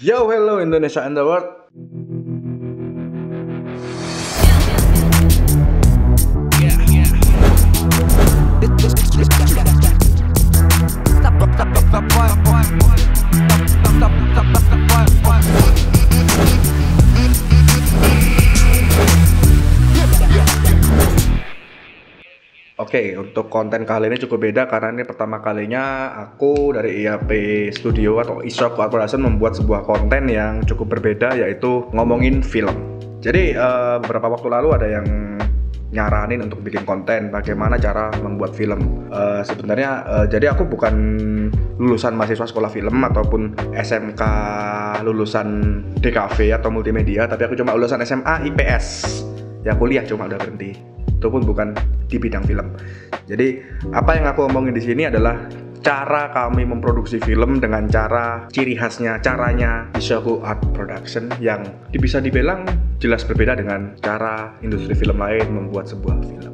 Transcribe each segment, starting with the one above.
Yo, hello Indonesia and the world. Oke, untuk konten kali ini cukup beda karena ini pertama kalinya aku dari IAP Studio atau Ishop Corporation membuat sebuah konten yang cukup berbeda, yaitu ngomongin film. Jadi beberapa waktu lalu ada yang nyaranin untuk bikin konten bagaimana cara membuat film. Jadi aku bukan lulusan mahasiswa sekolah film ataupun SMK lulusan DKV atau multimedia, tapi aku cuma lulusan SMA IPS. Ya kuliah cuma udah berhenti. Itu pun bukan di bidang film. Jadi apa yang aku omongin di sini adalah cara kami memproduksi film dengan cara ciri khasnya, caranya Ishaku Art Production yang bisa dibilang jelas berbeda dengan cara industri film lain membuat sebuah film.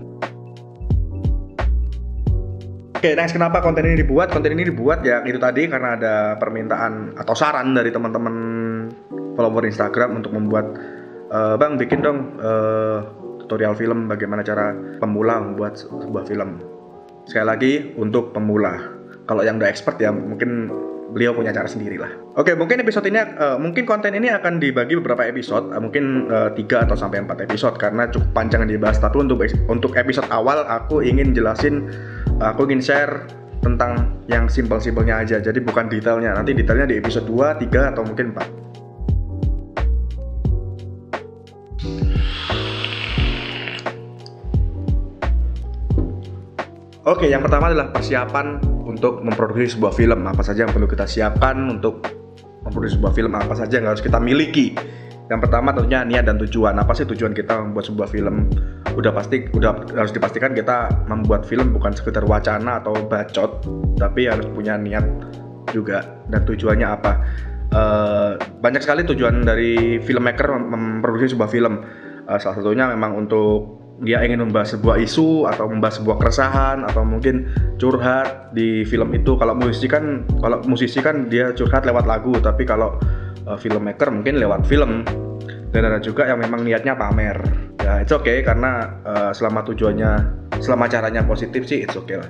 Oke, next, kenapa konten ini dibuat? Konten ini dibuat ya itu tadi karena ada permintaan atau saran dari teman-teman follower Instagram untuk membuat Bang bikin dong tutorial film bagaimana cara pemula membuat sebuah film. Sekali lagi untuk pemula. Kalau yang udah expert ya mungkin beliau punya cara sendiri lah. Oke, mungkin episode ini mungkin konten ini akan dibagi beberapa episode, mungkin 3 atau sampai 4 episode karena cukup panjang dibahas. Tapi untuk episode awal aku ingin share tentang yang simpel-simpelnya aja. Jadi bukan detailnya. Nanti detailnya di episode 2, 3 atau mungkin 4. Oke, yang pertama adalah persiapan untuk memproduksi sebuah film. Apa saja yang perlu kita siapkan untuk memproduksi sebuah film, apa saja yang harus kita miliki. Yang pertama tentunya niat dan tujuan. Apa sih tujuan kita membuat sebuah film? Udah harus dipastikan kita membuat film bukan sekedar wacana atau bacot, tapi harus punya niat juga. Dan tujuannya apa? Banyak sekali tujuan dari filmmaker memproduksi sebuah film. Salah satunya memang untuk dia ingin membahas sebuah isu atau membahas sebuah keresahan atau mungkin curhat di film itu. Kalau musisi kan dia curhat lewat lagu, tapi kalau filmmaker mungkin lewat film. Dan ada juga yang memang niatnya pamer. Ya, it's okay karena selama caranya positif sih it's okay lah.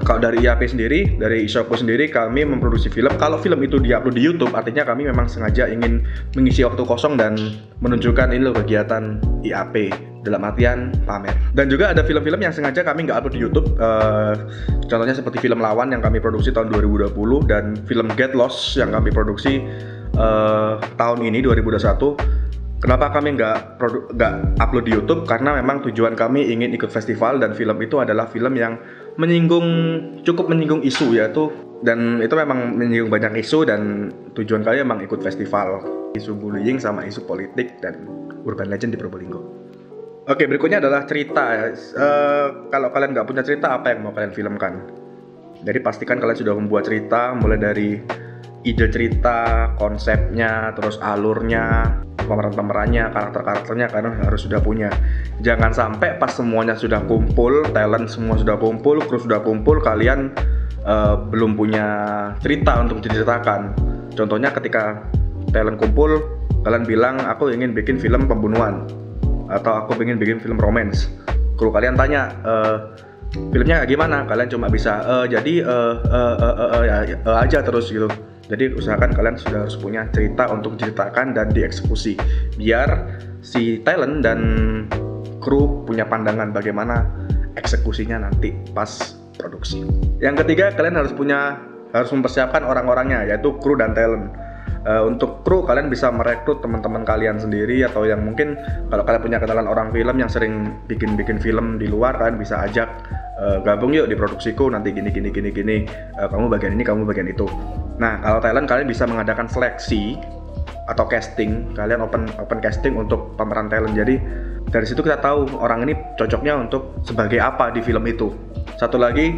Kalau dari IAP sendiri, dari Ishopku sendiri, kami memproduksi film. Kalau film itu diupload di YouTube, artinya kami memang sengaja ingin mengisi waktu kosong dan menunjukkan ini loh kegiatan IAP, dalam artian pamer. Dan juga ada film-film yang sengaja kami nggak upload di YouTube. Contohnya seperti film Lawan yang kami produksi tahun 2020 dan film Get Lost yang kami produksi tahun ini 2021. Kenapa kami nggak upload di YouTube? Karena memang tujuan kami ingin ikut festival dan film itu adalah film yang cukup menyinggung isu yaitu, dan itu memang menyinggung banyak isu dan tujuan kami memang ikut festival isu bullying sama isu politik dan urban legend di Probolinggo. Oke, berikutnya adalah cerita. Kalau kalian nggak punya cerita, apa yang mau kalian filmkan? Jadi pastikan kalian sudah membuat cerita, mulai dari ide cerita, konsepnya, terus alurnya, pemeran-pemerannya, karakter-karakternya, karena harus sudah punya. Jangan sampai pas semuanya sudah kumpul, talent semua sudah kumpul, kru sudah kumpul, kalian belum punya cerita untuk diceritakan. Contohnya ketika talent kumpul, kalian bilang aku ingin bikin film pembunuhan atau aku ingin bikin film romance. Kru kalian tanya, filmnya gimana? Kalian cuma bisa aja terus gitu. Jadi usahakan kalian sudah harus punya cerita untuk diceritakan dan dieksekusi, biar si talent dan kru punya pandangan bagaimana eksekusinya nanti pas produksi. Yang ketiga, kalian harus mempersiapkan orang-orangnya, yaitu kru dan talent. Untuk kru, kalian bisa merekrut teman-teman kalian sendiri, atau yang mungkin kalau kalian punya kenalan orang film yang sering bikin film di luar, kalian bisa ajak gabung yuk di produksiku, nanti gini, kamu bagian ini, kamu bagian itu. Nah, kalau talent, kalian bisa mengadakan seleksi atau casting. Kalian open casting untuk pemeran talent. Jadi dari situ kita tahu orang ini cocoknya untuk sebagai apa di film itu. Satu lagi,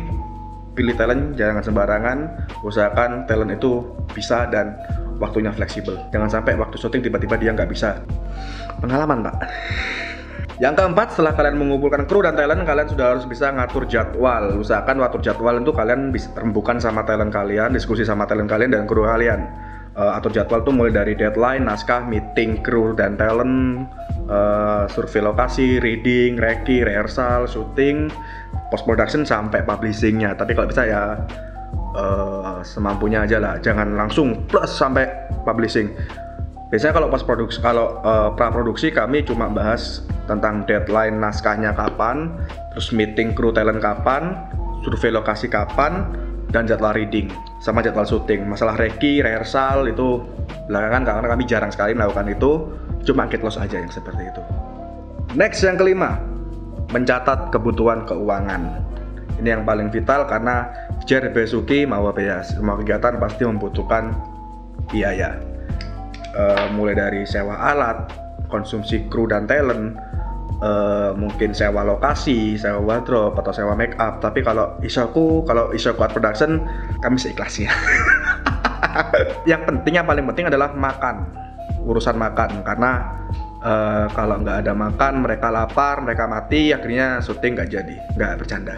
pilih talent jangan sembarangan. Usahakan talent itu bisa dan waktunya fleksibel. Jangan sampai waktu syuting tiba-tiba dia nggak bisa. Pengalaman, Pak. Yang keempat, setelah kalian mengumpulkan kru dan talent, kalian sudah harus bisa ngatur jadwal. Usahakan waktu jadwal itu kalian bisa rembukan sama talent kalian, diskusi sama talent kalian dan kru kalian. atur jadwal tuh mulai dari deadline, naskah, meeting, kru dan talent, survei lokasi, reading, reki, rehearsal, syuting, post production sampai publishingnya. Tapi kalau bisa ya semampunya aja lah, jangan langsung plus sampai publishing. Biasanya kalau pra produksi kami cuma bahas tentang deadline naskahnya kapan, terus meeting kru talent kapan, survei lokasi kapan, dan jadwal reading sama jadwal syuting. Masalah reki, rehearsal itu belakangan karena kami jarang sekali melakukan itu, cuma get lost aja yang seperti itu. Next, yang kelima, mencatat kebutuhan keuangan. Ini yang paling vital karena jar besuki mau beas, semua kegiatan pasti membutuhkan biaya. Mulai dari sewa alat, konsumsi kru dan talent, mungkin sewa lokasi, sewa wardrobe atau sewa make up. Tapi kalau Ishoku art production kami seikhlasnya. Yang paling penting adalah makan, urusan makan, karena kalau nggak ada makan mereka lapar, mereka mati, akhirnya syuting nggak jadi, nggak bercanda.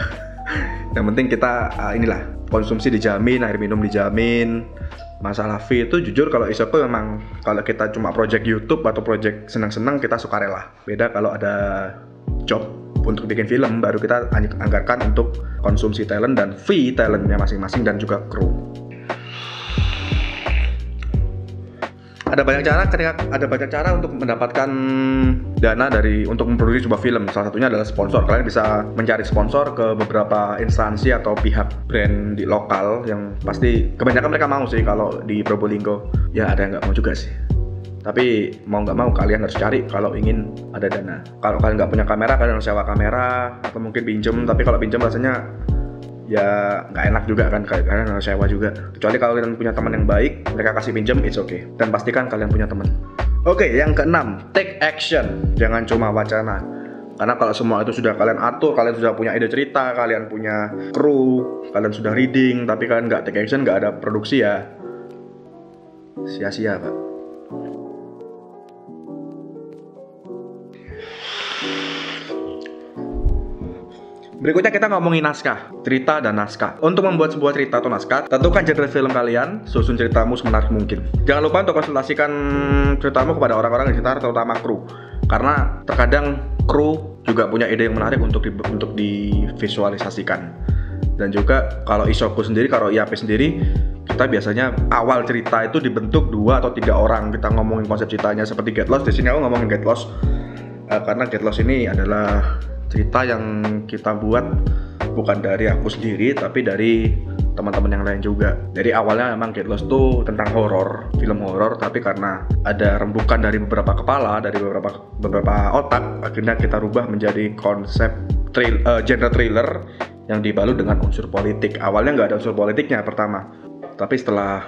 Yang penting kita inilah, konsumsi dijamin, air minum dijamin. Masalah fee itu jujur kalau Ishoku memang kalau kita cuma project YouTube atau project senang-senang kita sukarela. Beda kalau ada job untuk bikin film baru kita anggarkan untuk konsumsi talent dan fee talentnya masing-masing dan juga kru. Ada banyak cara untuk mendapatkan dana untuk memproduksi sebuah film. Salah satunya adalah sponsor. Kalian bisa mencari sponsor ke beberapa instansi atau pihak brand di lokal yang pasti kebanyakan mereka mau sih. Kalau di Probolinggo ya ada yang nggak mau juga sih. Tapi mau nggak mau kalian harus cari kalau ingin ada dana. Kalau kalian nggak punya kamera, kalian harus sewa kamera atau mungkin pinjem. Tapi kalau pinjem rasanya ya nggak enak juga kan, kalian harus sewa juga. Kecuali kalau kalian punya teman yang baik, mereka kasih pinjam, it's okay. Dan pastikan kalian punya teman. Oke, yang keenam, take action. Jangan cuma wacana. Karena kalau semua itu sudah kalian atur, kalian sudah punya ide cerita, kalian punya kru, kalian sudah reading, tapi kalian nggak take action, nggak ada produksi ya sia-sia, Pak. Berikutnya kita ngomongin naskah, cerita dan naskah. Untuk membuat sebuah cerita atau naskah, tentukan genre film kalian, susun ceritamu semenarik mungkin. Jangan lupa untuk konsultasikan ceritamu kepada orang-orang di sekitar, terutama kru. Karena terkadang kru juga punya ide yang menarik untuk divisualisasikan. Dan juga kalau Ishoku sendiri, kalau IAP sendiri, kita biasanya awal cerita itu dibentuk 2 atau 3 orang. Kita ngomongin konsep ceritanya seperti Get Lost. Di sini aku ngomongin Get Lost karena Get Lost ini adalah cerita yang kita buat bukan dari aku sendiri tapi dari teman-teman yang lain juga. Jadi awalnya memang Get Lost tuh tentang horor, film horor, tapi karena ada rembukan dari beberapa kepala, dari beberapa otak, akhirnya kita rubah menjadi konsep genre thriller yang dibalut dengan unsur politik. Awalnya nggak ada unsur politiknya pertama, tapi setelah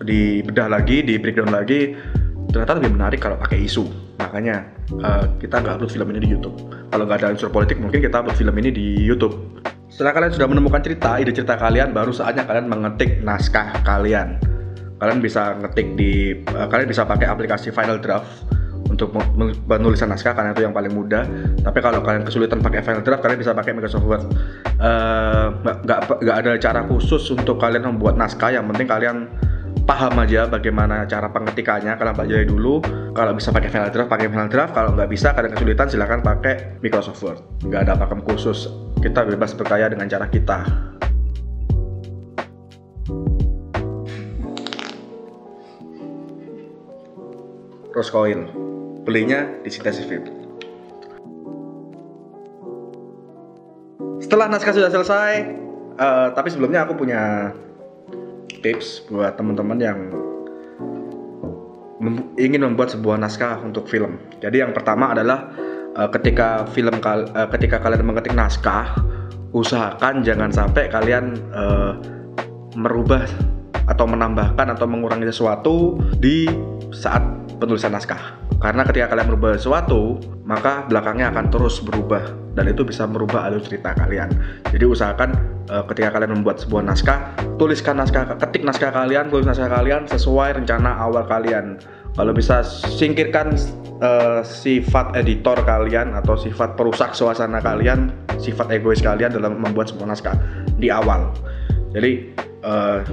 dibedah lagi, di breakdown lagi, ternyata lebih menarik kalau pakai isu. Makanya kita nggak upload film ini di YouTube. Kalau nggak ada unsur politik, mungkin kita upload film ini di YouTube. Setelah kalian sudah menemukan ide cerita kalian, baru saatnya kalian mengetik naskah kalian. Kalian bisa kalian bisa pakai aplikasi Final Draft untuk penulisan naskah, karena itu yang paling mudah. Tapi kalau kalian kesulitan pakai Final Draft, kalian bisa pakai Microsoft Word. Nggak ada cara khusus untuk kalian membuat naskah. Yang penting kalian paham aja bagaimana cara pengetikannya, kalian pelajari dulu. Kalau bisa pakai Final Draft, pakai Final Draft. Kalau nggak bisa, kalian kesulitan, silahkan pakai Microsoft Word. Nggak ada pakem khusus, kita bebas berkarya dengan cara kita. Rose Coil, belinya di Synthesis Film. Setelah naskah sudah selesai, tapi sebelumnya aku punya tips buat teman-teman yang ingin membuat sebuah naskah untuk film. Jadi yang pertama adalah ketika kalian mengetik naskah, usahakan jangan sampai kalian merubah atau menambahkan atau mengurangi sesuatu di saat penulisan naskah. Karena ketika kalian merubah sesuatu, maka belakangnya akan terus berubah dan itu bisa merubah alur cerita kalian. Jadi usahakan ketika kalian membuat sebuah naskah, ketik naskah kalian, tulis naskah kalian sesuai rencana awal kalian. Kalau bisa singkirkan sifat editor kalian atau sifat perusak suasana kalian, sifat egois kalian dalam membuat sebuah naskah di awal. Jadi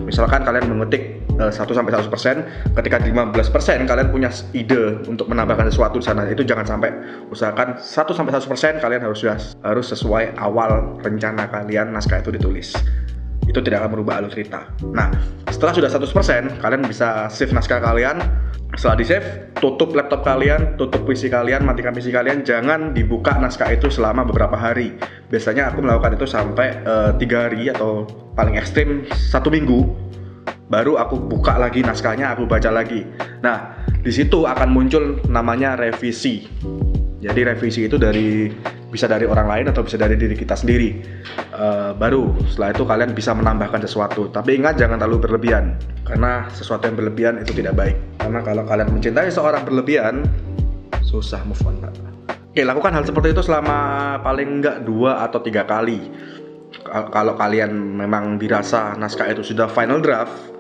misalkan kalian mengetik 1-100%. Ketika di 15% kalian punya ide untuk menambahkan sesuatu di sana, itu jangan sampai. Usahakan 1-100% kalian harus sesuai awal rencana kalian naskah itu ditulis. Itu tidak akan merubah alur cerita. Nah, setelah sudah 100%, kalian bisa save naskah kalian. Setelah di save, tutup laptop kalian, tutup PC kalian, matikan PC kalian. Jangan dibuka naskah itu selama beberapa hari. Biasanya aku melakukan itu sampai 3 hari atau paling ekstrim 1 minggu. Baru aku buka lagi naskahnya, aku baca lagi. Nah, di situ akan muncul namanya revisi. Jadi revisi itu bisa dari orang lain atau bisa dari diri kita sendiri. Baru setelah itu kalian bisa menambahkan sesuatu. Tapi ingat, jangan terlalu berlebihan, karena sesuatu yang berlebihan itu tidak baik. Karena kalau kalian mencintai seorang berlebihan, susah move on, Pak. Oke, lakukan hal seperti itu selama paling enggak 2 atau 3 kali. Kalau kalian memang dirasa naskah itu sudah final draft,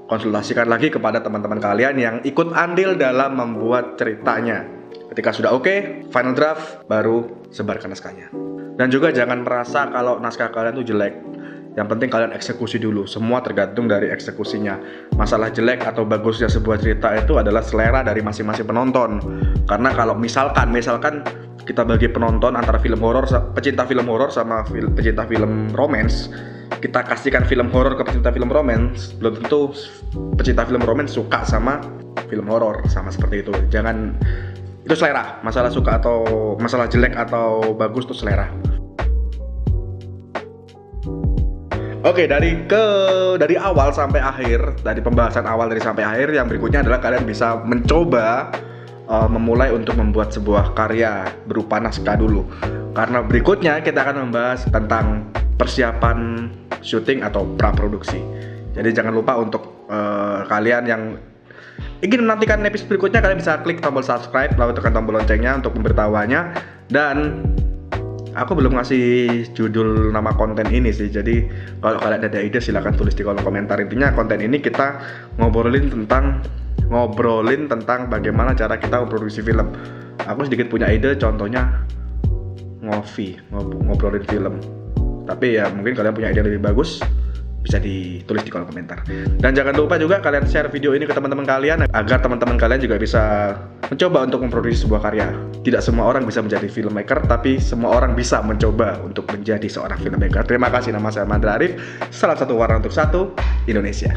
konsultasikan lagi kepada teman-teman kalian yang ikut andil dalam membuat ceritanya. Ketika sudah oke, final draft, baru sebarkan naskahnya. Dan juga jangan merasa kalau naskah kalian itu jelek. Yang penting kalian eksekusi dulu. Semua tergantung dari eksekusinya. Masalah jelek atau bagusnya sebuah cerita itu adalah selera dari masing-masing penonton. Karena kalau misalkan kita bagi penonton antara pecinta film horor sama pecinta film romance, kita kasihkan film horor ke pecinta film romance, belum tentu pecinta film romance suka sama film horor. Sama seperti itu. Itu selera. Masalah suka atau masalah jelek atau bagus itu selera. Oke, dari awal sampai akhir, dari pembahasan awal sampai akhir, yang berikutnya adalah kalian bisa mencoba memulai untuk membuat sebuah karya berupa naskah dulu. Karena berikutnya kita akan membahas tentang persiapan syuting atau praproduksi. Jadi jangan lupa untuk kalian yang ingin menantikan episode berikutnya, kalian bisa klik tombol subscribe lalu tekan tombol loncengnya untuk memberitahuannya. Dan aku belum ngasih judul nama konten ini sih, jadi kalau kalian ada ide silahkan tulis di kolom komentar. Intinya konten ini kita ngobrolin tentang bagaimana cara kita memproduksi film. Aku sedikit punya ide, contohnya ngobrolin film. Tapi ya mungkin kalian punya ide lebih bagus, bisa ditulis di kolom komentar. Dan jangan lupa juga kalian share video ini ke teman-teman kalian agar teman-teman kalian juga bisa mencoba untuk memproduksi sebuah karya. Tidak semua orang bisa menjadi filmmaker, tapi semua orang bisa mencoba untuk menjadi seorang filmmaker. Terima kasih, nama saya Mandra Arif. Salam satu warna untuk satu Indonesia.